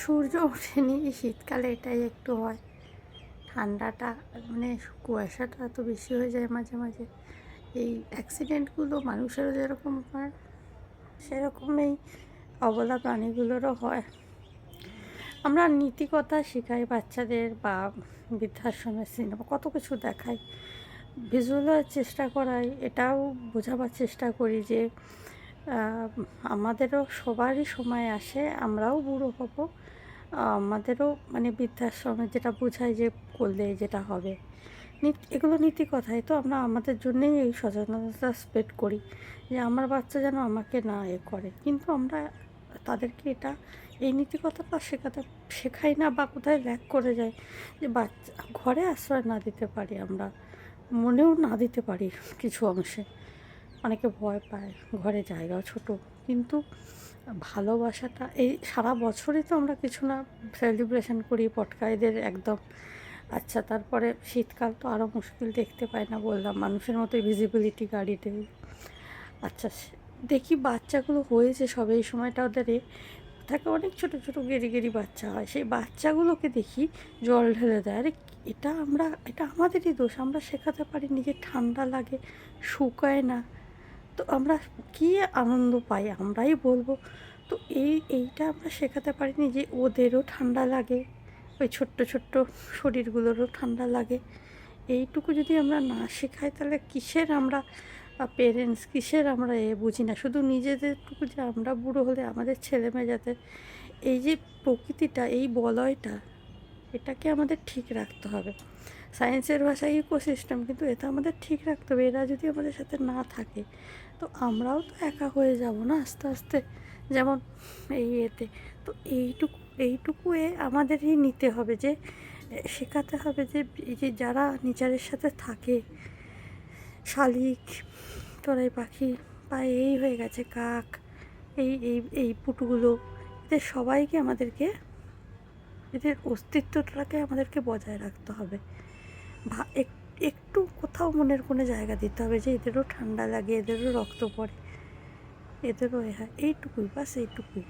সূর্য ওঠেনি, শীতকালে এটাই একটু হয়। ঠান্ডাটা মানে কুয়াশাটা এত বেশি হয়ে যায় মাঝে মাঝে। এই অ্যাক্সিডেন্টগুলো মানুষেরও যেরকম হয়, সেরকম এই অবলা প্রাণীগুলোরও হয়। আমরা নীতিকথা শেখাই বাচ্চাদের, বা বৃদ্ধাশ্রমের সিনেমা কত কিছু দেখাই, ভিজুয়ালাইজ চেষ্টা করাই, এটাও বোঝাবার চেষ্টা করি যে আমাদেরও সবারই সময় আসে, আমরাও বুড়ো হব, আমাদেরও মানে বৃদ্ধাশ্রমে যেটা বোঝায় যে করলে যেটা হবে। এগুলো নীতি কথাই তো আমরা আমাদের জন্যেই এই সচেতনতা স্প্রেড করি যে আমার বাচ্চা যেন আমাকে না করে, কিন্তু আমরা তাদেরকে এটা এই নীতি কথাটা শেখাই না, বা কোথায় ল্যাক করে যায় যে বাচ্চা ঘরে আশ্রয় না দিতে পারি, আমরা মনেও না দিতে পারি কিছু অংশে। অনেকে ভয় পায়, ঘরে জায়গাও ছোট, কিন্তু ভালোবাসাটা এই সারা বছরই তো আমরা কিছু না সেলিব্রেশন করি পটকাইদের একদম। আচ্ছা, তারপরে শীতকাল তো আরও মুশকিল, দেখতে পাই না বললাম, মানুষের মতোই ভিজিবিলিটি গাড়িতে। আচ্ছা, দেখি বাচ্চাগুলো হয়েছে সবে এই সময়টা, ওদের থাকে অনেক ছোট ছোট গেরি গেরি বাচ্চা হয়, সেই বাচ্চাগুলোকে দেখি জল ঢেলে দেয়। আরে এটা আমাদেরই দোষ, আমরা শেখাতে পারিনি যে ঠান্ডা লাগে, শুকায় না, তো আমরা কী আনন্দ পাই আমরাই বলবো। তো এইটা আমরা শেখাতে পারিনি যে ওদেরও ঠান্ডা লাগে, ওই ছোট্ট ছোট্ট শরীরগুলোরও ঠান্ডা লাগে। এইটুকু যদি আমরা না শেখাই, তাহলে কিসের আমরা পেরেন্টস, কিসের আমরা বুঝি না, শুধু নিজেদেরটুকু যে আমরা বুড়ো হলে আমাদের ছেলেমেয়ে যাতে এই যে প্রকৃতিটা, এই বলয়টা, এটাকে আমাদের ঠিক রাখতে হবে। সায়েন্সের ভাষায় ইকোসিস্টেম, কিন্তু এটা আমাদের ঠিক রাখতে হবে। এরা যদি আমাদের সাথে না থাকে, তো আমরাও তো একা হয়ে যাব না আস্তে আস্তে, যেমন এই এতে। তো এইটুকু আমাদেরই নিতে হবে, যে শেখাতে হবে যে এই যে যারা নেচারের সাথে থাকে, শালিক, চড়াই পাখি, বা এই হয়ে গেছে কাক, এই এই এই পুটুগুলো, এদের সবাইকে আমাদেরকে, এদের অস্তিত্বটাকে আমাদেরকে বজায় রাখতে হবে। একটু কোথাও মনের কোনো জায়গা দিতে হবে যে এদেরও ঠান্ডা লাগে, এদেরও রক্ত পড়ে, এদেরও হয়, এইটুকুই, বাস এইটুকুই।